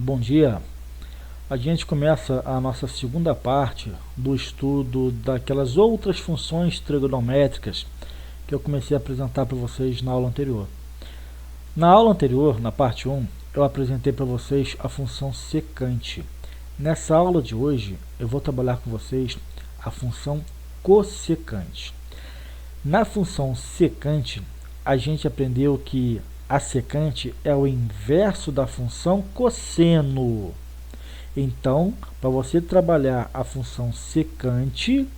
Bom dia. A gente começa a nossa segunda parte do estudo daquelas outras funções trigonométricas que eu comecei a apresentar para vocês na aula anterior. Na aula anterior, na parte 1, eu apresentei para vocês a função secante. Nessa aula de hoje, eu vou trabalhar com vocês a função cossecante. Na função secante, a gente aprendeu que a secante é o inverso da função cosseno. Então, para você trabalhar a função secante,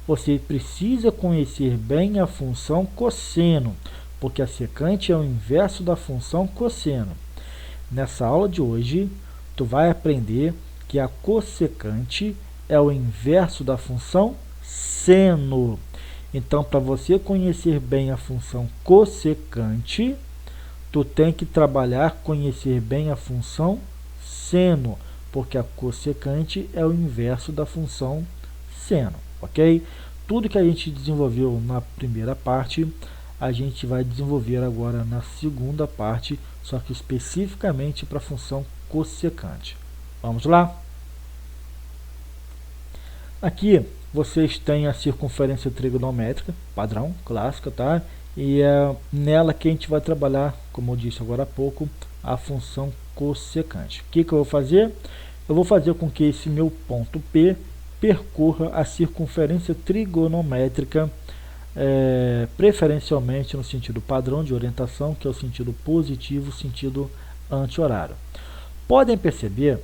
você precisa conhecer bem a função cosseno, porque a secante é o inverso da função cosseno. Nessa aula de hoje, tu vai aprender que a cossecante é o inverso da função seno. Então, para você conhecer bem a função cossecante, tu tem que conhecer bem a função seno, porque a cossecante é o inverso da função seno, ok? Tudo que a gente desenvolveu na primeira parte, a gente vai desenvolver agora na segunda parte, só que especificamente para a função cossecante. Vamos lá? Aqui vocês têm a circunferência trigonométrica, padrão, clássica, tá? E é nela que a gente vai trabalhar, como eu disse agora há pouco, a função cossecante. O que eu vou fazer? Eu vou fazer com que esse meu ponto P percorra a circunferência trigonométrica, preferencialmente no sentido padrão de orientação, que é o sentido positivo, sentido anti-horário. Podem perceber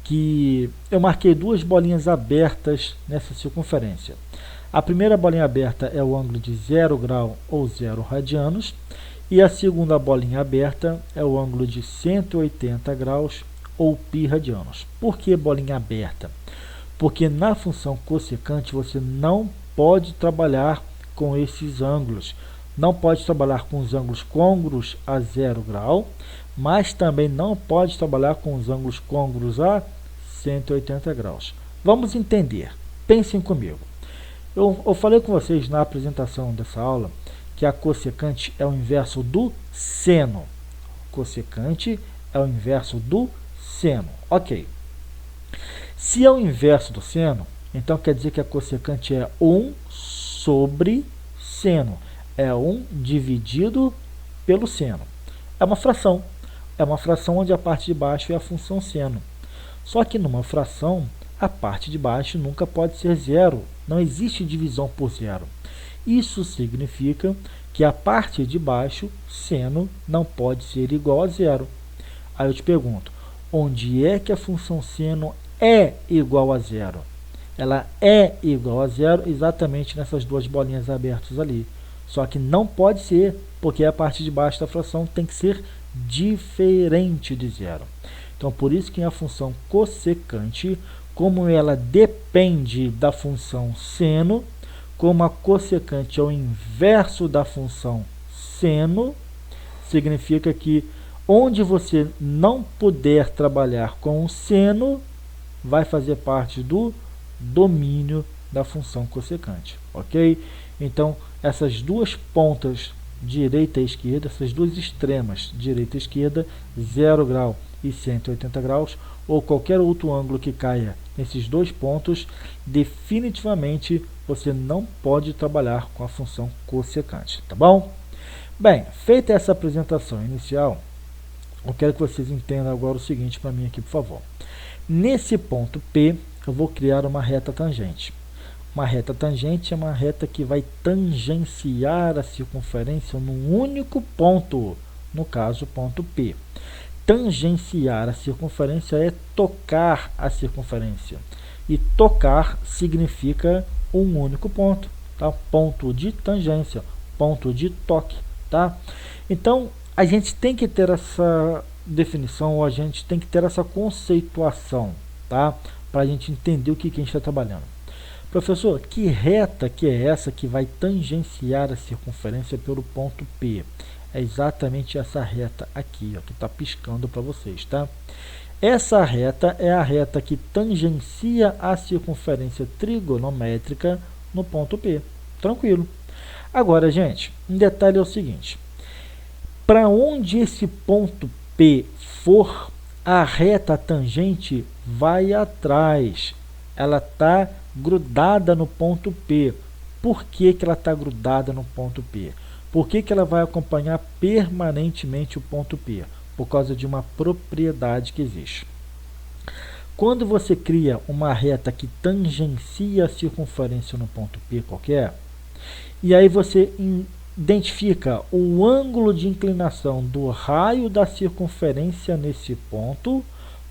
que eu marquei duas bolinhas abertas nessa circunferência. A primeira bolinha aberta é o ângulo de 0 grau ou 0 radianos, e a segunda bolinha aberta é o ângulo de 180 graus ou π radianos. Por que bolinha aberta? Porque na função cossecante você não pode trabalhar com esses ângulos. Não pode trabalhar com os ângulos côngruos a 0 grau, mas também não pode trabalhar com os ângulos côngruos a 180 graus. Vamos entender. Pensem comigo. Eu falei com vocês na apresentação dessa aula que a cossecante é o inverso do seno. Cossecante é o inverso do seno. Ok. Se é o inverso do seno, então quer dizer que a cossecante é 1 sobre seno. É 1 dividido pelo seno. É uma fração. É uma fração onde a parte de baixo é a função seno. Só que numa fração, a parte de baixo nunca pode ser zero. Não existe divisão por zero. Isso significa que a parte de baixo, seno, não pode ser igual a zero. Aí eu te pergunto, onde é que a função seno é igual a zero? Ela é igual a zero exatamente nessas duas bolinhas abertas ali. Só que não pode ser, porque a parte de baixo da fração tem que ser diferente de zero. Então, por isso que a função cossecante, como ela depende da função seno, como a cossecante é o inverso da função seno, significa que onde você não puder trabalhar com o seno, vai fazer parte do domínio da função cossecante, ok? Então, essas duas pontas, direita e esquerda, essas duas extremas, direita e esquerda, 0 grau e 180 graus, ou qualquer outro ângulo que caia nesses dois pontos, definitivamente você não pode trabalhar com a função cossecante, tá bom? Bem, feita essa apresentação inicial, eu quero que vocês entendam agora o seguinte para mim aqui, por favor. Nesse ponto P, eu vou criar uma reta tangente. Uma reta tangente é uma reta que vai tangenciar a circunferência num único ponto, no caso, ponto P. Tangenciar a circunferência é tocar a circunferência. E tocar significa um único ponto, tá? Ponto de tangência, ponto de toque, tá? Então, a gente tem que ter essa definição, ou a gente tem que ter essa conceituação, tá? Para a gente entender o que a gente está trabalhando. Professor, que reta que é essa que vai tangenciar a circunferência pelo ponto P? É exatamente essa reta aqui, ó, que está piscando para vocês, tá? Essa reta é a reta que tangencia a circunferência trigonométrica no ponto P. Tranquilo. Agora, gente, um detalhe é o seguinte. Para onde esse ponto P for, a reta tangente vai atrás, ela está grudada no ponto P. Por que ela está grudada no ponto P? Por que ela vai acompanhar permanentemente o ponto P? Por causa de uma propriedade que existe. Quando você cria uma reta que tangencia a circunferência no ponto P qualquer, e aí você identifica o ângulo de inclinação do raio da circunferência nesse ponto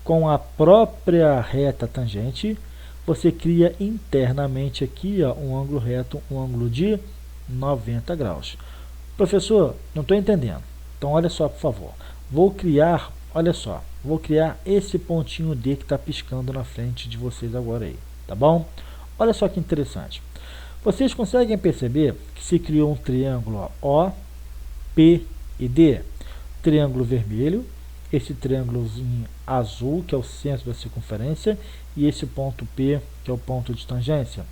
com a própria reta tangente, você cria internamente aqui um ângulo reto, um ângulo de 90 graus. Professor, não estou entendendo. Então, olha só, por favor. Vou criar esse pontinho D que está piscando na frente de vocês agora aí, tá bom? Olha só que interessante. Vocês conseguem perceber que se criou um triângulo O, P e D? Triângulo vermelho, esse triângulozinho azul, que é o centro da circunferência, e esse ponto P, que é o ponto de tangência.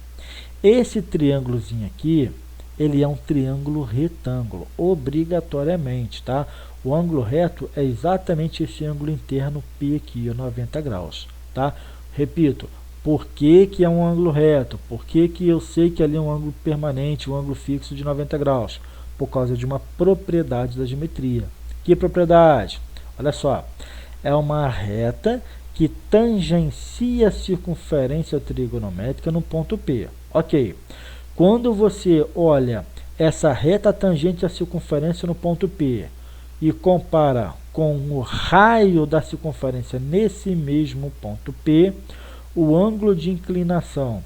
Esse triângulozinho aqui, ele é um triângulo retângulo, obrigatoriamente, tá? O ângulo reto é exatamente esse ângulo interno P aqui, 90 graus, tá? Repito, por que é um ângulo reto? Por que eu sei que ali é um ângulo permanente, um ângulo fixo de 90 graus? Por causa de uma propriedade da geometria. Que propriedade? Olha só, é uma reta que tangencia a circunferência trigonométrica no ponto P. Ok. Quando você olha essa reta tangente à circunferência no ponto P e compara com o raio da circunferência nesse mesmo ponto P, o ângulo de inclinação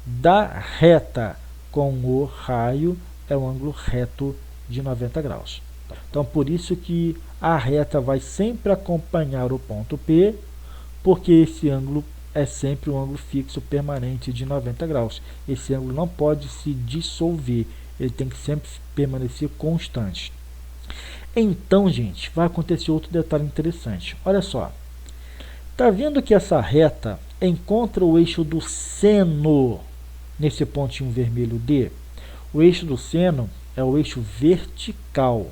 da reta com o raio é um ângulo reto de 90 graus. Então, por isso que a reta vai sempre acompanhar o ponto P, porque esse ângulo é sempre um ângulo fixo permanente de 90 graus. Esse ângulo não pode se dissolver, ele tem que sempre permanecer constante. Então, gente, vai acontecer outro detalhe interessante. Olha só, tá vendo que essa reta encontra o eixo do seno nesse pontinho vermelho D? O eixo do seno é o eixo vertical,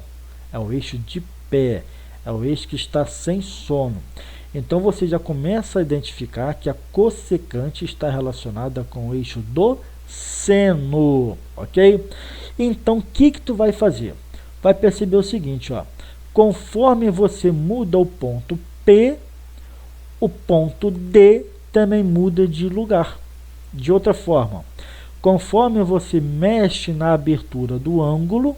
é o eixo de pé, é o eixo que está sem sono. Então, você já começa a identificar que a cossecante está relacionada com o eixo do seno, ok? Então, o que tu vai fazer? Vai perceber o seguinte, ó, conforme você muda o ponto P, o ponto D também muda de lugar. De outra forma, conforme você mexe na abertura do ângulo,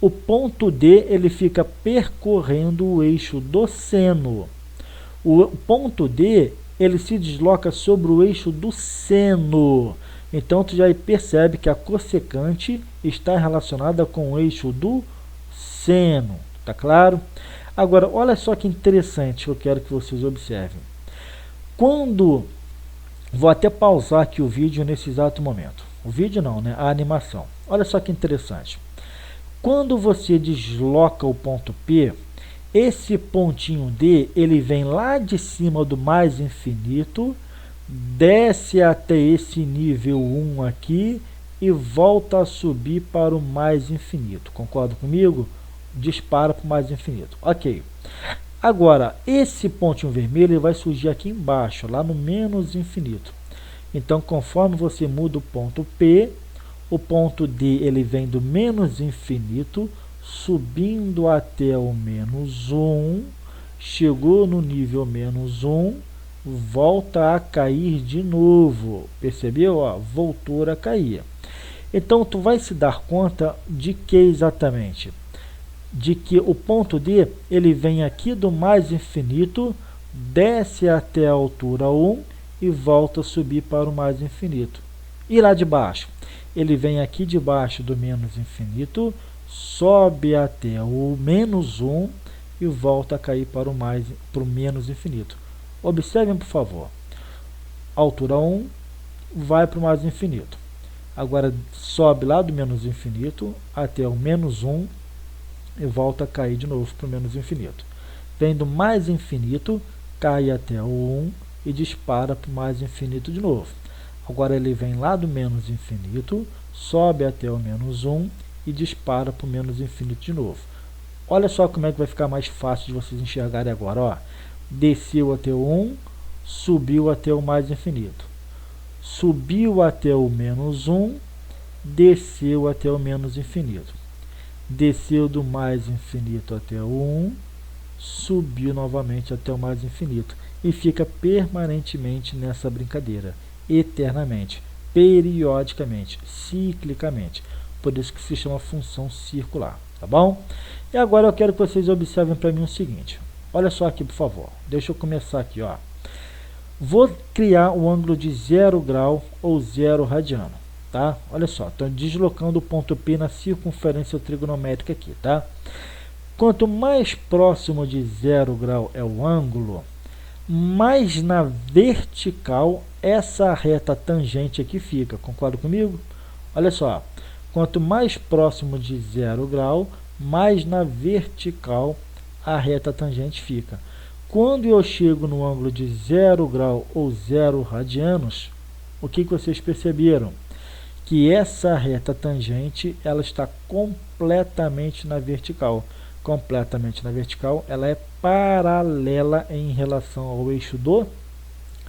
o ponto D ele fica percorrendo o eixo do seno. O ponto D ele se desloca sobre o eixo do seno. Então, tu já percebe que a cossecante está relacionada com o eixo do seno. Tá claro? Agora, olha só que interessante que eu quero que vocês observem. Quando... Vou até pausar aqui o vídeo nesse exato momento. O vídeo não, né? A animação. Olha só que interessante. Quando você desloca o ponto P, esse pontinho D, ele vem lá de cima do mais infinito, desce até esse nível 1 aqui e volta a subir para o mais infinito. Concorda comigo? Dispara para o mais infinito. Ok. Agora, esse pontinho vermelho ele vai surgir aqui embaixo, lá no menos infinito. Então, conforme você muda o ponto P, o ponto D ele vem do menos infinito, subindo até o menos 1, chegou no nível menos 1, volta a cair de novo. Percebeu? Ó, voltou a cair. Então, tu vai se dar conta de que exatamente? De que o ponto D ele vem aqui do mais infinito, desce até a altura 1 e volta a subir para o mais infinito. E lá de baixo? Ele vem aqui debaixo do menos infinito, sobe até o menos 1 e volta a cair para o menos infinito. Observem, por favor. Altura 1 vai para o mais infinito. Agora sobe lá do menos infinito até o menos 1 e volta a cair de novo para o menos infinito. Vem do mais infinito, cai até o 1 e dispara para o mais infinito de novo. Agora ele vem lá do menos infinito, sobe até o menos 1 e dispara para o menos infinito de novo. Olha só como é que vai ficar mais fácil de vocês enxergarem agora. Ó. desceu até o 1, subiu até o mais infinito. Subiu até o menos 1, desceu até o menos infinito. Desceu do mais infinito até o 1, subiu novamente até o mais infinito. E fica permanentemente nessa brincadeira, eternamente, periodicamente, ciclicamente. Por isso que se chama função circular, tá bom? E agora eu quero que vocês observem para mim o seguinte. Olha só aqui, por favor. Deixa eu começar aqui, ó. Vou criar um ângulo de 0 grau ou 0 radiano, tá? Olha só, estou deslocando o ponto P na circunferência trigonométrica aqui, tá? Quanto mais próximo de 0 grau é o ângulo, mais na vertical essa reta tangente aqui fica. Concorda comigo? Olha só, quanto mais próximo de 0 grau, mais na vertical a reta tangente fica. Quando eu chego no ângulo de 0 grau ou 0 radianos, o que vocês perceberam? Que essa reta tangente ela está completamente na vertical. Completamente na vertical, ela é paralela em relação ao eixo do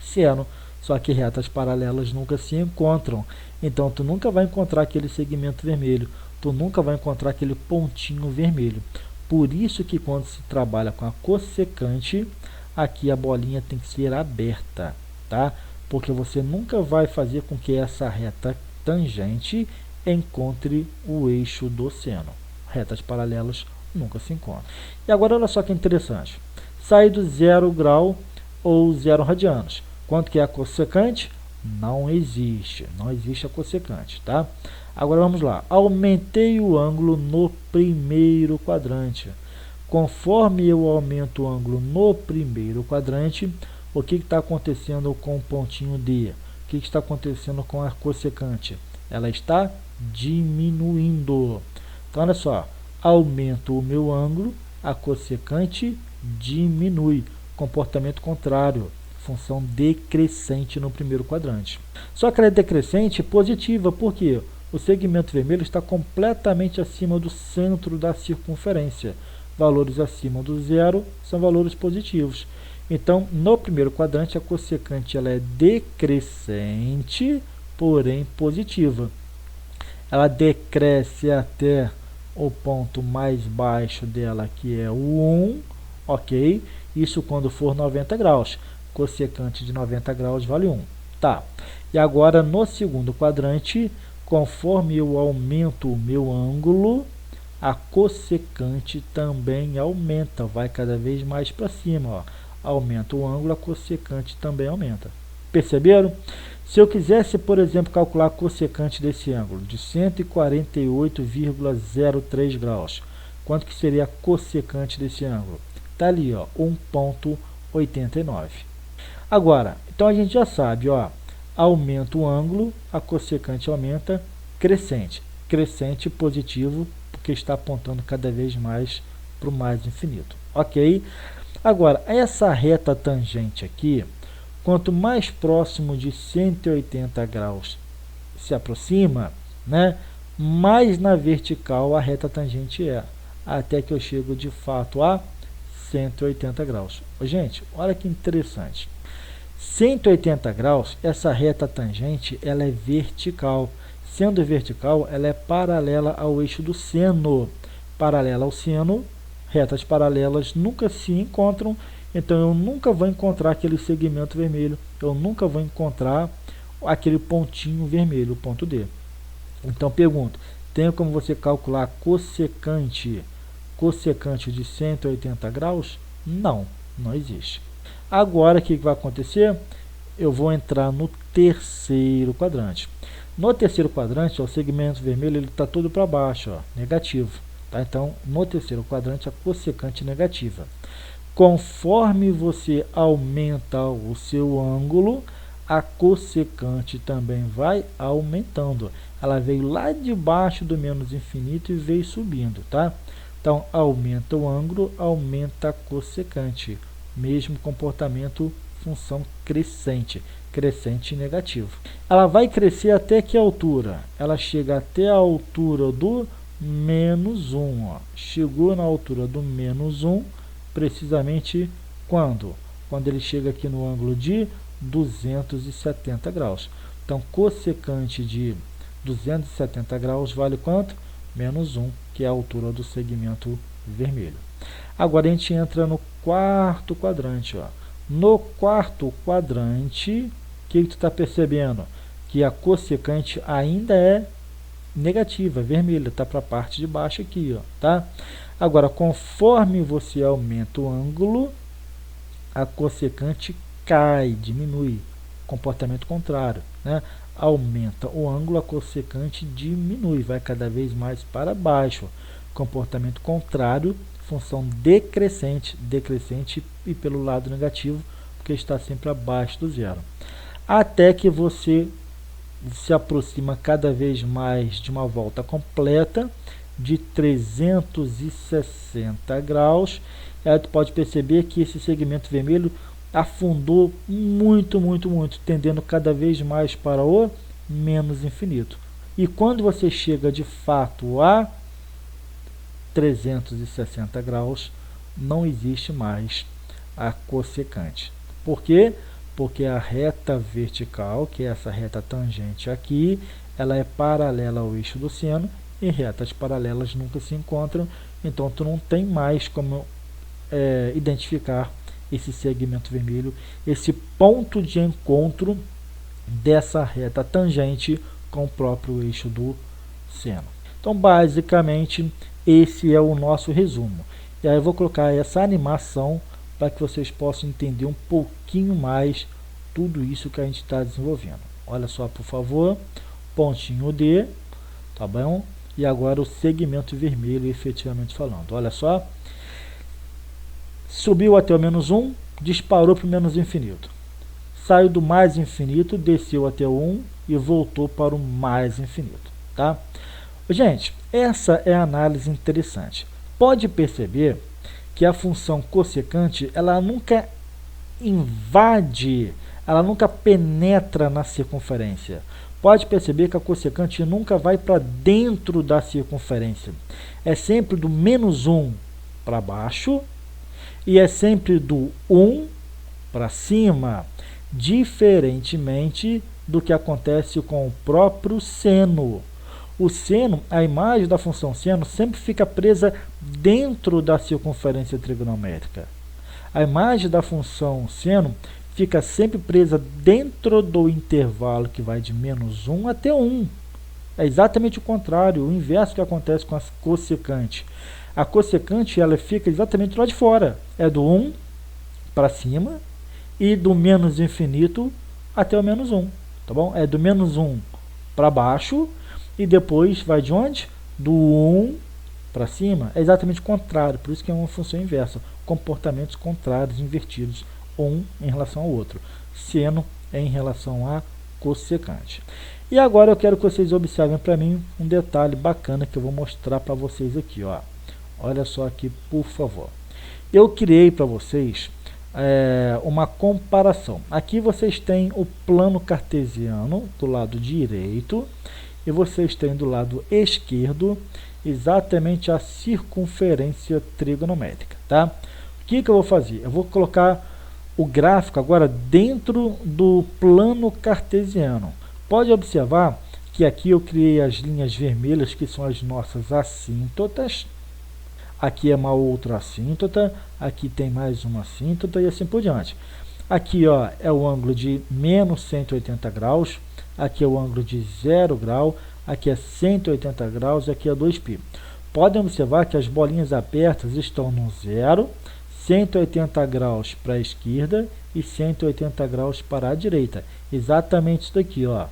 seno. Só que retas paralelas nunca se encontram. Então, tu nunca vai encontrar aquele segmento vermelho. Tu nunca vai encontrar aquele pontinho vermelho. Por isso que quando se trabalha com a cossecante, aqui a bolinha tem que ser aberta, tá? Porque você nunca vai fazer com que essa reta tangente encontre o eixo do seno. Retas paralelas nunca se encontram. E agora olha só que interessante. Sai do 0 grau ou 0 radianos. Quanto que é a cossecante? Não existe a cossecante, tá? Agora vamos lá. Aumentei o ângulo no primeiro quadrante. Conforme eu aumento o ângulo no primeiro quadrante, o que está acontecendo com o pontinho D? O que está acontecendo com a cossecante? Ela está diminuindo. Então, olha só. Aumento o meu ângulo, a cossecante diminui. Comportamento contrário. Função decrescente no primeiro quadrante. Só que ela é decrescente positiva, por quê? O segmento vermelho está completamente acima do centro da circunferência. Valores acima do zero são valores positivos. Então, no primeiro quadrante, a cossecante ela é decrescente, porém positiva. Ela decresce até o ponto mais baixo dela, que é o 1, ok? Isso quando for 90 graus. Cossecante de 90 graus vale 1. Tá. E agora, no segundo quadrante, conforme eu aumento o meu ângulo, a cossecante também aumenta, vai cada vez mais para cima. Ó. Aumenta o ângulo, a cossecante também aumenta. Perceberam? Se eu quisesse, por exemplo, calcular a cossecante desse ângulo, de 148,03 graus, quanto que seria a cossecante desse ângulo? Está ali, ó, 1,89. Agora, então a gente já sabe, ó, aumenta o ângulo, a cossecante aumenta, crescente. Crescente positivo, porque está apontando cada vez mais para o mais infinito. Ok? Agora, essa reta tangente aqui, quanto mais próximo de 180 graus se aproxima, né, mais na vertical a reta tangente é, até que eu chego de fato a 180 graus. Gente, olha que interessante. 180 graus, essa reta tangente, ela é vertical. Sendo vertical, ela é paralela ao eixo do seno. Paralela ao seno, retas paralelas nunca se encontram, então eu nunca vou encontrar aquele segmento vermelho, eu nunca vou encontrar aquele pontinho vermelho, o ponto D. Então pergunto, tem como você calcular cossecante de 180 graus? Não, não existe. Agora, o que vai acontecer? Eu vou entrar no terceiro quadrante. No terceiro quadrante, ó, o segmento vermelho está todo para baixo, ó, negativo. Tá? Então, no terceiro quadrante, a cossecante negativa. Conforme você aumenta o seu ângulo, a cossecante também vai aumentando. Ela veio lá de baixo do menos infinito e veio subindo, tá? Então, aumenta o ângulo, aumenta a cossecante. Mesmo comportamento, função crescente. Crescente negativo. Ela vai crescer até que altura? Ela chega até a altura do menos 1. Ó. Chegou na altura do menos 1, precisamente quando? quando ele chega aqui no ângulo de 270 graus. Então, cossecante de 270 graus vale quanto? Menos 1, que é a altura do segmento vermelho. Agora a gente entra no quarto quadrante. Ó. No quarto quadrante, o que tu está percebendo? Que a cossecante ainda é negativa, vermelha, está para a parte de baixo aqui. Ó, tá? Agora, conforme você aumenta o ângulo, a cossecante cai, diminui. Comportamento contrário, né? Aumenta o ângulo, a cossecante diminui, vai cada vez mais para baixo. Comportamento contrário, função decrescente, decrescente e pelo lado negativo, porque está sempre abaixo do zero. Até que você se aproxima cada vez mais de uma volta completa de 360 graus. Aí tu pode perceber que esse segmento vermelho afundou muito, muito, muito, tendendo cada vez mais para o menos infinito. E quando você chega de fato a 360 graus, não existe mais a cossecante. Por quê? Porque a reta vertical, que é essa reta tangente aqui, ela é paralela ao eixo do seno, e retas paralelas nunca se encontram, então tu não tem mais como identificar esse segmento vermelho, esse ponto de encontro dessa reta tangente com o próprio eixo do seno. Então, basicamente, esse é o nosso resumo. E aí eu vou colocar essa animação para que vocês possam entender um pouquinho mais tudo isso que a gente está desenvolvendo. Olha só, por favor, pontinho D, tá bom? E agora o segmento vermelho, efetivamente falando. Olha só, subiu até o menos 1, disparou para o menos infinito. Saiu do mais infinito, desceu até o 1 e voltou para o mais infinito, tá? Gente, essa é a análise interessante. Pode perceber que a função cossecante, ela nunca invade, ela nunca penetra na circunferência. Pode perceber que a cossecante nunca vai para dentro da circunferência. É sempre do menos 1 para baixo e é sempre do 1 para cima, diferentemente do que acontece com o próprio seno. O seno, a imagem da função seno sempre fica presa dentro da circunferência trigonométrica. A imagem da função seno fica sempre presa dentro do intervalo que vai de menos 1 até 1. É exatamente o contrário, o inverso que acontece com a cossecante. A cossecante, ela fica exatamente lá de fora. É do 1 para cima e do menos infinito até o menos 1. Tá bom? É do menos 1 para baixo e depois vai de onde? Do 1 para cima. É exatamente o contrário, por isso que é uma função inversa. Comportamentos contrários, invertidos, um em relação ao outro. Seno é em relação a cossecante. E agora eu quero que vocês observem para mim um detalhe bacana que eu vou mostrar para vocês aqui. Ó. Olha só aqui, por favor. Eu criei para vocês uma comparação. Aqui vocês têm o plano cartesiano do lado direito e vocês têm do lado esquerdo exatamente a circunferência trigonométrica, tá? O que eu vou fazer? Eu vou colocar o gráfico agora dentro do plano cartesiano. Pode observar que aqui eu criei as linhas vermelhas, que são as nossas assíntotas. Aqui é uma outra assíntota, aqui tem mais uma assíntota e assim por diante. Aqui ó, é o ângulo de menos 180 graus, aqui é o ângulo de 0 grau, aqui é 180 graus e aqui é 2π. Podem observar que as bolinhas abertas estão no 0, 180 graus para a esquerda e 180 graus para a direita. Exatamente isso daqui, ó,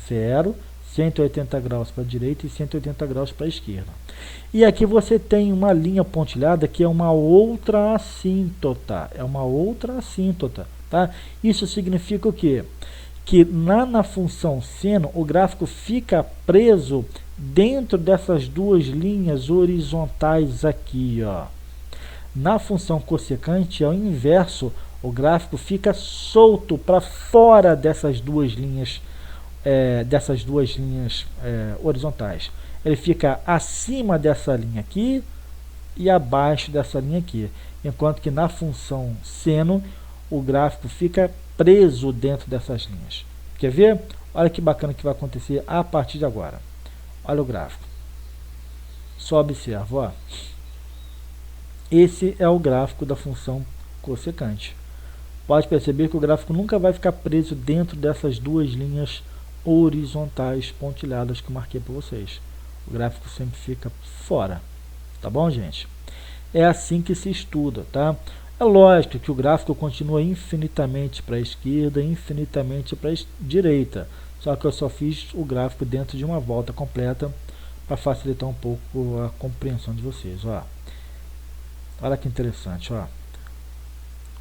0, 180 graus para a direita e 180 graus para a esquerda. E aqui você tem uma linha pontilhada que é uma outra assíntota. É uma outra assíntota, tá? Isso significa o quê? Que na função seno, o gráfico fica preso dentro dessas duas linhas horizontais aqui, ó. Na função cossecante, é o inverso. O gráfico fica solto para fora dessas duas linhas horizontais. Ele fica acima dessa linha aqui e abaixo dessa linha aqui. Enquanto que na função seno, o gráfico fica preso dentro dessas linhas. Quer ver? Olha que bacana que vai acontecer a partir de agora. Olha o gráfico. Só observa, ó. Esse é o gráfico da função cossecante. Pode perceber que o gráfico nunca vai ficar preso dentro dessas duas linhas horizontais pontilhadas que eu marquei para vocês. O gráfico sempre fica fora. Tá bom, gente? É assim que se estuda, tá? É lógico que o gráfico continua infinitamente para a esquerda, infinitamente para a direita. Só que eu só fiz o gráfico dentro de uma volta completa para facilitar um pouco a compreensão de vocês. Ó. Olha que interessante. Ó.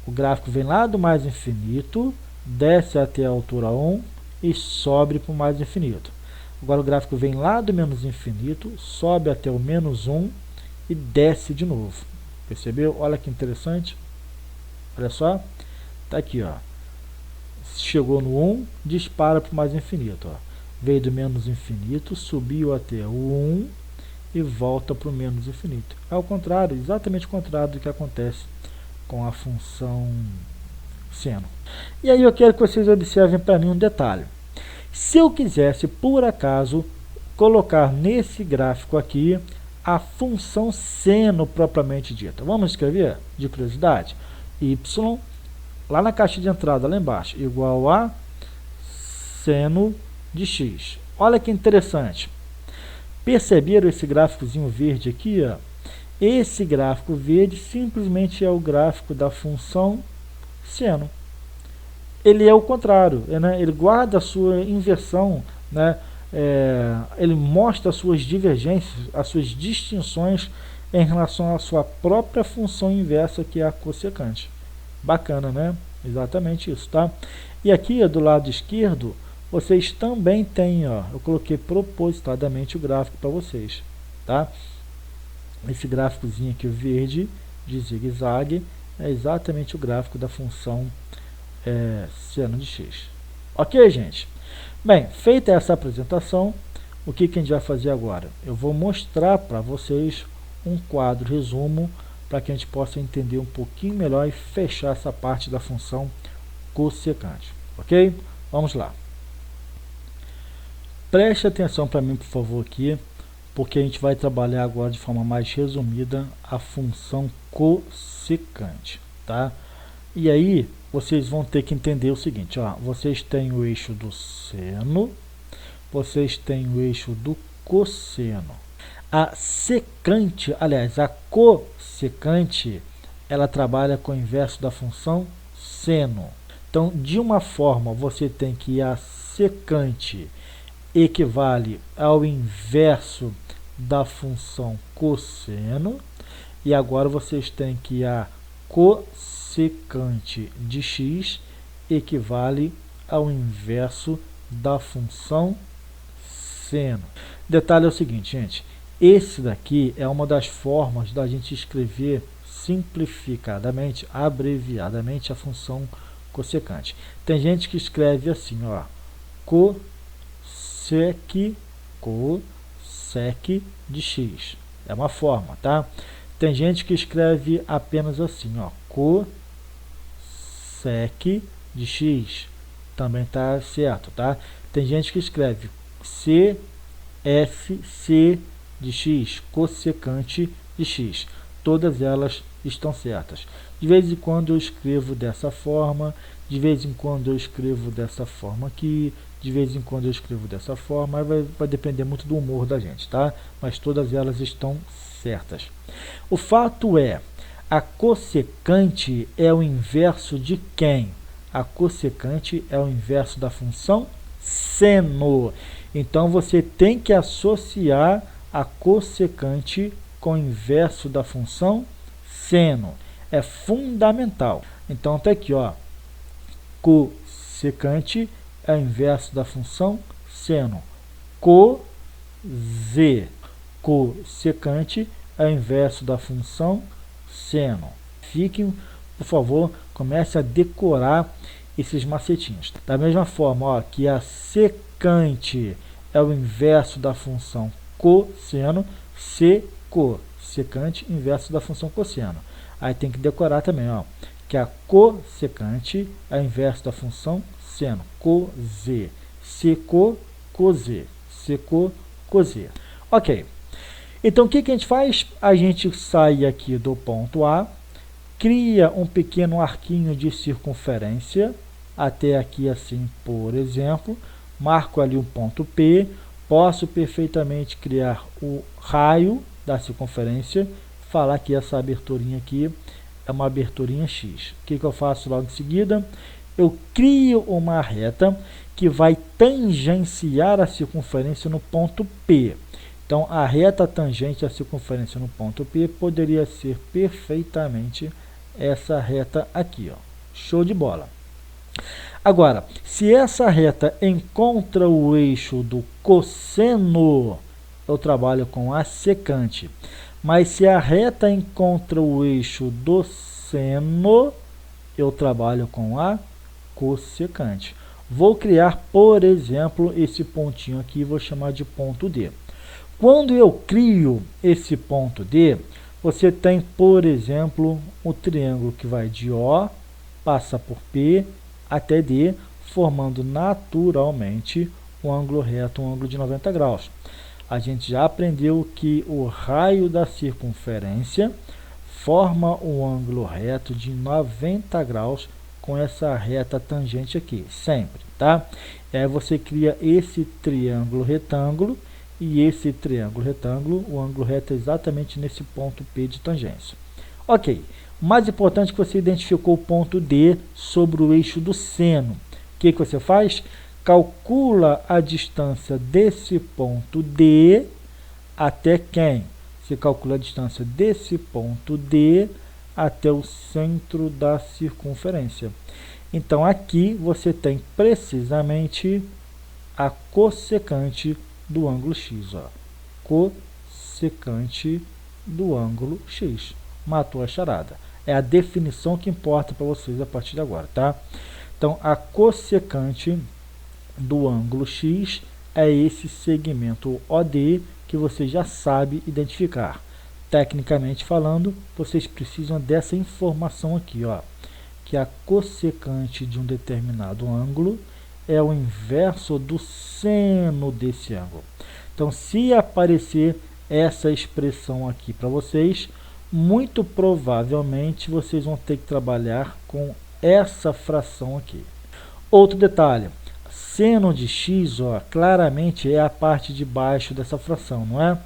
O gráfico vem lá do mais infinito, desce até a altura 1 e sobe para o mais infinito. Agora o gráfico vem lá do menos infinito, sobe até o menos 1 e desce de novo. Percebeu? Olha que interessante. Olha só. Tá aqui, ó. Chegou no 1, dispara para o mais infinito. Ó. Veio do menos infinito, subiu até o 1 e volta para o menos infinito. É o contrário, exatamente o contrário do que acontece com a função seno. E aí eu quero que vocês observem para mim um detalhe. Se eu quisesse, por acaso, colocar nesse gráfico aqui a função seno propriamente dita. Vamos escrever, de curiosidade, y, lá na caixa de entrada, lá embaixo, igual a seno de x. Olha que interessante. Perceberam esse gráficozinho verde aqui? Ó? Esse gráfico verde simplesmente é o gráfico da função seno. Ele é o contrário, né? Ele guarda a sua inversão, né? Ele mostra as suas divergências, as suas distinções em relação à sua própria função inversa, que é a cossecante. Bacana, né? Exatamente isso, tá? E aqui do lado esquerdo, vocês também têm, ó, eu coloquei propositadamente o gráfico para vocês, tá? Esse gráficozinho aqui, o verde, de zigue-zague, é exatamente o gráfico da função seno de x. Ok, gente? Bem, feita essa apresentação, o que a gente vai fazer agora? Eu vou mostrar para vocês um quadro resumo para que a gente possa entender um pouquinho melhor e fechar essa parte da função cossecante. Ok? Vamos lá. Preste atenção para mim, por favor, aqui, porque a gente vai trabalhar agora de forma mais resumida a função cossecante, tá? E aí, vocês vão ter que entender o seguinte, ó, vocês têm o eixo do seno, vocês têm o eixo do cosseno. A secante, aliás, a cossecante, ela trabalha com o inverso da função seno. Então, de uma forma, você tem que a secante equivale ao inverso da função cosseno, e agora vocês têm que a cossecante de x equivale ao inverso da função seno. Detalhe é o seguinte, gente, esse daqui é uma das formas da gente escrever simplificadamente, abreviadamente, a função cossecante. Tem gente que escreve assim, ó, cossec de x. É uma forma, tá? Tem gente que escreve apenas assim, ó, cossec de x. Também tá certo, tá? Tem gente que escreve CSC de x, cossecante de x. Todas elas estão certas. De vez em quando eu escrevo dessa forma, de vez em quando eu escrevo dessa forma aqui, de vez em quando eu escrevo dessa forma, vai depender muito do humor da gente, tá? Mas todas elas estão certas. O fato é, a cossecante é o inverso de quem? A cossecante é o inverso da função seno. Então, você tem que associar a cossecante com o inverso da função seno. É fundamental. Então, tá aqui, ó. Cossecante é o inverso da função seno. Cossecante é o inverso da função seno. Fiquem, por favor, comece a decorar esses macetinhos. Da mesma forma, ó, que a secante é o inverso da função cosseno, secante inverso da função cosseno. Aí tem que decorar também, ó, que a cossecante é o inverso da função seno, cos, secou, cosê, secou, cosê. Ok, então o que a gente faz? A gente sai aqui do ponto A, cria um pequeno arquinho de circunferência, até aqui assim, por exemplo, marco ali um ponto P, posso perfeitamente criar o raio da circunferência, falar que essa aberturinha aqui é uma aberturinha X. O que eu faço logo em seguida? Eu crio uma reta que vai tangenciar a circunferência no ponto P. Então, a reta tangente à circunferência no ponto P poderia ser perfeitamente essa reta aqui, ó. Show de bola. Agora, se essa reta encontra o eixo do cosseno, eu trabalho com a secante. Mas se a reta encontra o eixo do seno, eu trabalho com a cossecante. Vou criar, por exemplo, esse pontinho aqui, vou chamar de ponto D. Quando eu crio esse ponto D, você tem, por exemplo, o triângulo que vai de O, passa por P até D, formando naturalmente um ângulo reto, um ângulo de 90 graus. A gente já aprendeu que o raio da circunferência forma um ângulo reto de 90 graus com essa reta tangente aqui, sempre, tá? E aí você cria esse triângulo retângulo e esse triângulo retângulo, o ângulo reto é exatamente nesse ponto P de tangência. Ok, o mais importante é que você identificou o ponto D sobre o eixo do seno. O que você faz? Calcula a distância desse ponto D até quem? Você calcula a distância desse ponto D até o centro da circunferência. Então, aqui você tem precisamente a cossecante do ângulo X. Ó. Cossecante do ângulo X. Matou a charada. É a definição que importa para vocês a partir de agora, tá? Então, a cossecante do ângulo X é esse segmento OD que você já sabe identificar. Tecnicamente falando, vocês precisam dessa informação aqui, ó, que a cossecante de um determinado ângulo é o inverso do seno desse ângulo. Então, se aparecer essa expressão aqui para vocês, muito provavelmente vocês vão ter que trabalhar com essa fração aqui. Outro detalhe, seno de x, ó, claramente é a parte de baixo dessa fração, não é?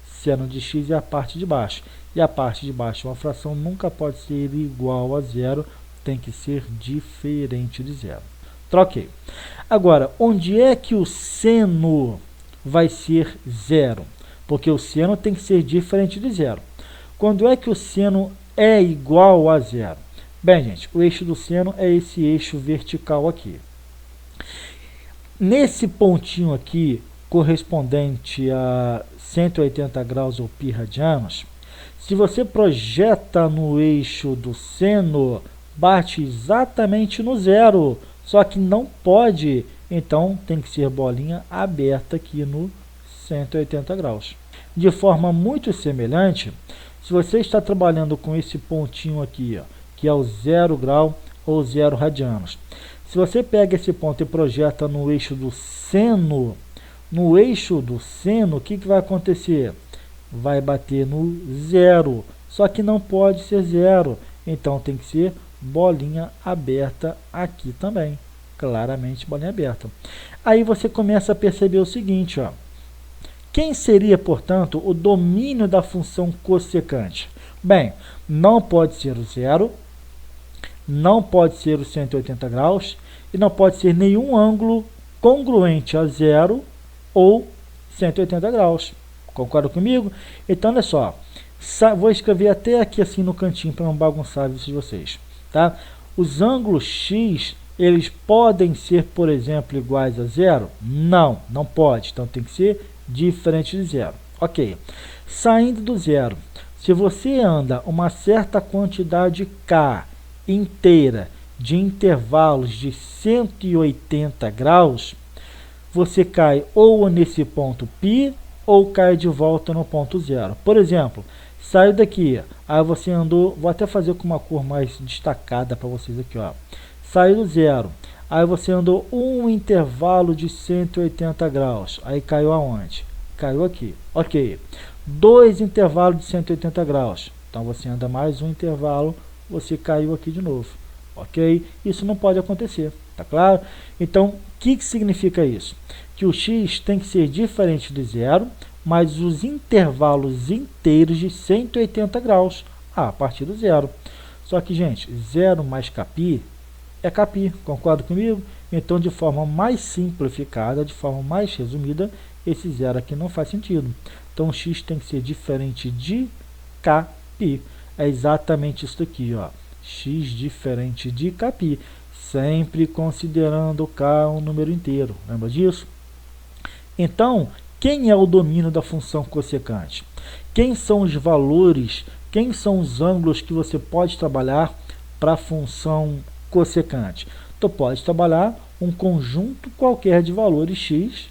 Seno de x é a parte de baixo. E a parte de baixo, uma fração nunca pode ser igual a zero, tem que ser diferente de zero. Troquei. Agora, onde é que o seno vai ser zero? Porque o seno tem que ser diferente de zero. Quando é que o seno é igual a zero? Bem, gente, o eixo do seno é esse eixo vertical aqui. Nesse pontinho aqui, correspondente a 180 graus ou π radianos, se você projeta no eixo do seno, bate exatamente no zero, só que não pode, então tem que ser bolinha aberta aqui no 180 graus. De forma muito semelhante, se você está trabalhando com esse pontinho aqui, ó, que é o 0 grau ou 0 radianos, se você pega esse ponto e projeta no eixo do seno, no eixo do seno, o que vai acontecer? Vai bater no zero, só que não pode ser zero, então tem que ser bolinha aberta aqui também, claramente bolinha aberta. Aí você começa a perceber o seguinte, ó, quem seria, portanto, o domínio da função cossecante? Bem, não pode ser o zero, não pode ser os 180 graus e não pode ser nenhum ângulo congruente a zero ou 180 graus. Concorda comigo? Então, olha só, vou escrever até aqui assim no cantinho para não bagunçar isso de vocês. Tá? Os ângulos x, eles podem ser, por exemplo, iguais a zero? Não, não pode. Então, tem que ser diferente de zero. Ok. Saindo do zero, se você anda uma certa quantidade k inteira de intervalos de 180 graus, você cai ou nesse ponto π ou cai de volta no ponto zero. Por exemplo, Saiu daqui, aí você andou, vou até fazer com uma cor mais destacada para vocês aqui, ó. Saiu do zero, aí você andou um intervalo de 180 graus, aí caiu aonde? Caiu aqui, ok. 2 intervalos de 180 graus, então você anda mais um intervalo, você caiu aqui de novo, ok? Isso não pode acontecer, tá claro? Então, o que significa isso? Que o x tem que ser diferente de zero, mas os intervalos inteiros de 180 graus, a partir do zero. Só que, gente, 0 mais capi é capi, concorda comigo? Então, de forma mais simplificada, de forma mais resumida, esse zero aqui não faz sentido. Então, x tem que ser diferente de capi. É exatamente isso aqui, ó. X diferente de capi, sempre considerando k um número inteiro. Lembra disso? Então, quem é o domínio da função cossecante? Quem são os valores, quem são os ângulos que você pode trabalhar para a função cossecante? Tu pode trabalhar um conjunto qualquer de valores x,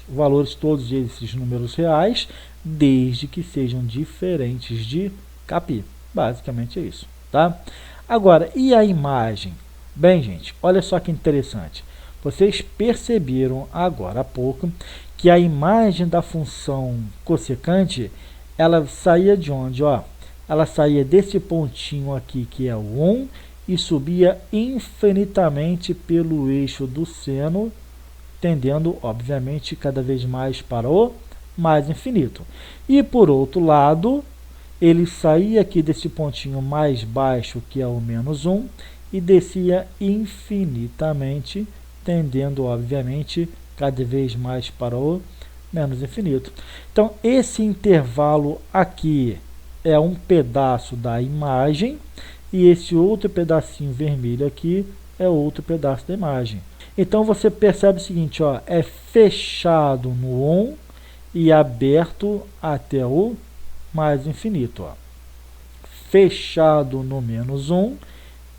valores todos esses números reais, desde que sejam diferentes de capi. Basicamente é isso, tá? Agora, e a imagem? Bem, gente, olha só que interessante. Vocês perceberam agora há pouco que a imagem da função cossecante, ela saía de onde? Ó? Ela saía desse pontinho aqui, que é o 1, e subia infinitamente pelo eixo do seno, tendendo, obviamente, cada vez mais para o mais infinito. E, por outro lado, ele saía aqui desse pontinho mais baixo, que é o menos 1, e descia infinitamente, tendendo, obviamente, cada vez mais para o menos infinito. Então, esse intervalo aqui é um pedaço da imagem, e esse outro pedacinho vermelho aqui é outro pedaço da imagem. Então, você percebe o seguinte, ó, é fechado no 1 e aberto até o mais infinito. Ó. Fechado no menos 1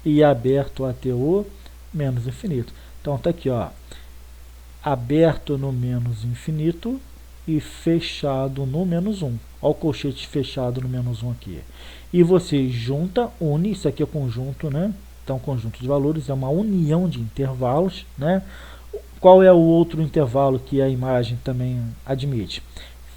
e aberto até o menos infinito. Então, está aqui, ó, aberto no menos infinito e fechado no menos 1. Olha o colchete fechado no menos 1 aqui. E você junta, une, isso aqui é conjunto, né? Então, conjunto de valores é uma união de intervalos, né? Qual é o outro intervalo que a imagem também admite?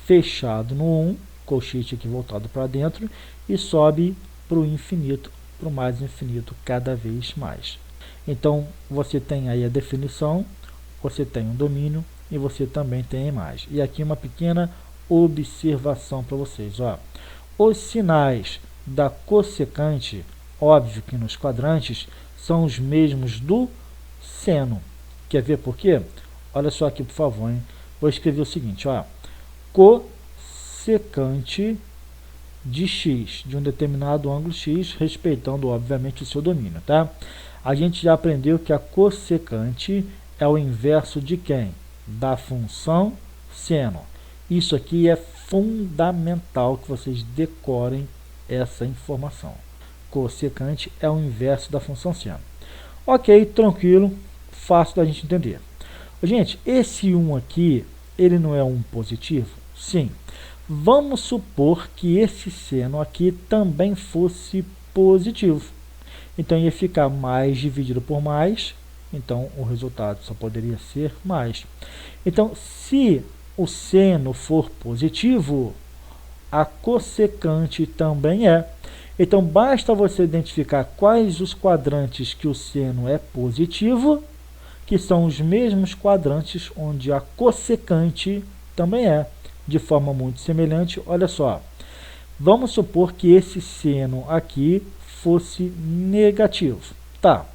Fechado no 1, colchete aqui voltado para dentro, e sobe para o infinito, para o mais infinito cada vez mais. Então, você tem aí a definição, você tem um domínio e você também tem a imagem. E aqui uma pequena observação para vocês. Ó. Os sinais da cossecante, óbvio que nos quadrantes, são os mesmos do seno. Quer ver por quê? Olha só aqui, por favor. Hein? Vou escrever o seguinte. Ó. Cossecante de x, de um determinado ângulo x, respeitando, obviamente, o seu domínio. Tá? A gente já aprendeu que a cossecante é o inverso de quem? Da função seno. Isso aqui é fundamental que vocês decorem essa informação. Cossecante é o inverso da função seno. Ok, tranquilo, fácil da gente entender. Gente, esse 1 aqui, ele não é um positivo? Sim. Vamos supor que esse seno aqui também fosse positivo. Então, ia ficar mais dividido por mais, então o resultado só poderia ser mais. Então, se o seno for positivo, a cossecante também é. Então, basta você identificar quais os quadrantes que o seno é positivo, que são os mesmos quadrantes onde a cossecante também é. De forma muito semelhante, olha só. Vamos supor que esse seno aqui fosse negativo. Tá.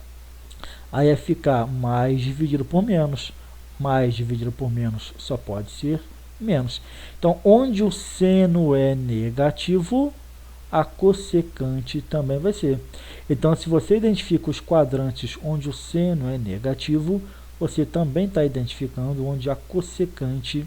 Aí ia ficar mais dividido por menos. Mais dividido por menos só pode ser menos. Então, onde o seno é negativo, a cossecante também vai ser. Então, se você identifica os quadrantes onde o seno é negativo, você também está identificando onde a cossecante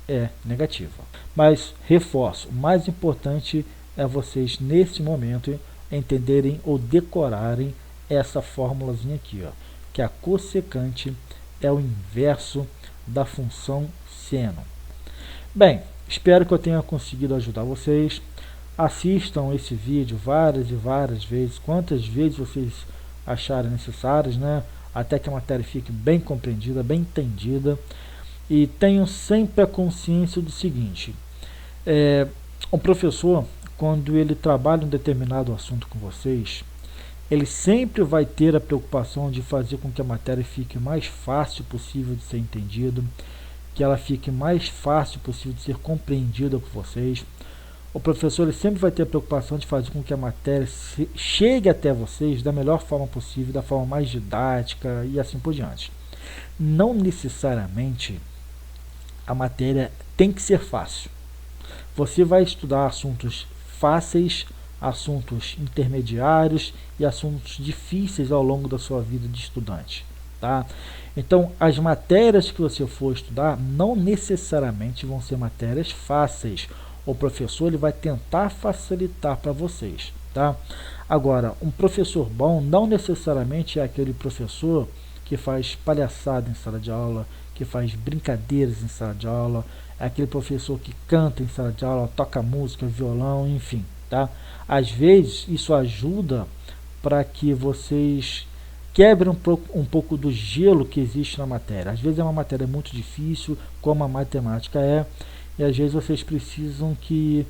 é negativa. Mas, reforço, o mais importante é vocês, nesse momento, entenderem ou decorarem essa fórmulazinha aqui, ó, que a cossecante é o inverso da função seno. Bem, espero que eu tenha conseguido ajudar vocês. assistam esse vídeo várias e várias vezes, quantas vezes vocês acharem necessárias, né? Até que a matéria fique bem compreendida, bem entendida. E tenham sempre a consciência do seguinte: o professor, quando ele trabalha um determinado assunto com vocês, ele sempre vai ter a preocupação de fazer com que a matéria fique mais fácil possível de ser entendida, que ela fique mais fácil possível de ser compreendida por vocês. O professor ele sempre vai ter a preocupação de fazer com que a matéria chegue até vocês da melhor forma possível, da forma mais didática e assim por diante. Não necessariamente a matéria tem que ser fácil. Você vai estudar assuntos fáceis, assuntos intermediários e assuntos difíceis ao longo da sua vida de estudante, tá? Então, as matérias que você for estudar não necessariamente vão ser matérias fáceis. O professor ele vai tentar facilitar para vocês, tá? Agora, um professor bom não necessariamente é aquele professor que faz palhaçada em sala de aula, que faz brincadeiras em sala de aula, é aquele professor que canta em sala de aula, toca música, violão, enfim, tá? Às vezes isso ajuda para que vocês quebrem um pouco do gelo que existe na matéria. Às vezes é uma matéria muito difícil, como a matemática é, e às vezes vocês precisam que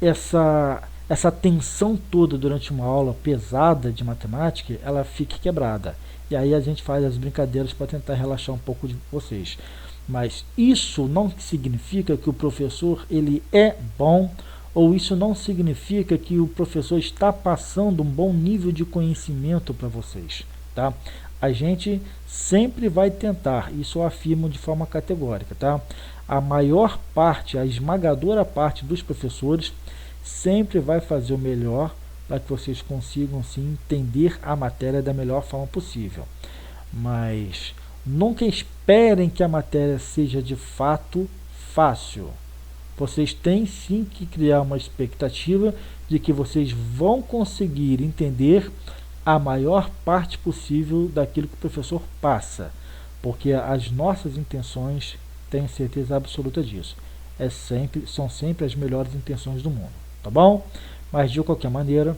essa tensão toda durante uma aula pesada de matemática, ela fique quebrada. E aí a gente faz as brincadeiras para tentar relaxar um pouco de vocês. Mas isso não significa que o professor ele é bom, ou isso não significa que o professor está passando um bom nível de conhecimento para vocês, tá? A gente sempre vai tentar, isso eu afirmo de forma categórica, tá? A maior parte, a esmagadora parte dos professores sempre vai fazer o melhor para que vocês consigam sim entender a matéria da melhor forma possível. Mas nunca esperem que a matéria seja de fato fácil. Vocês têm sim que criar uma expectativa de que vocês vão conseguir entender a maior parte possível daquilo que o professor passa, porque as nossas intenções, tenho certeza absoluta disso, são sempre as melhores intenções do mundo, tá bom? Mas de qualquer maneira,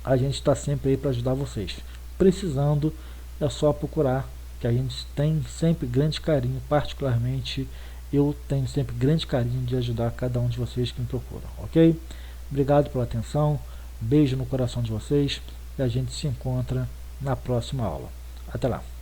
a gente está sempre aí para ajudar vocês. Precisando, é só procurar, que a gente tem sempre grande carinho, particularmente eu tenho sempre grande carinho de ajudar cada um de vocês que me procuram, ok? Obrigado pela atenção, beijo no coração de vocês e a gente se encontra na próxima aula. Até lá!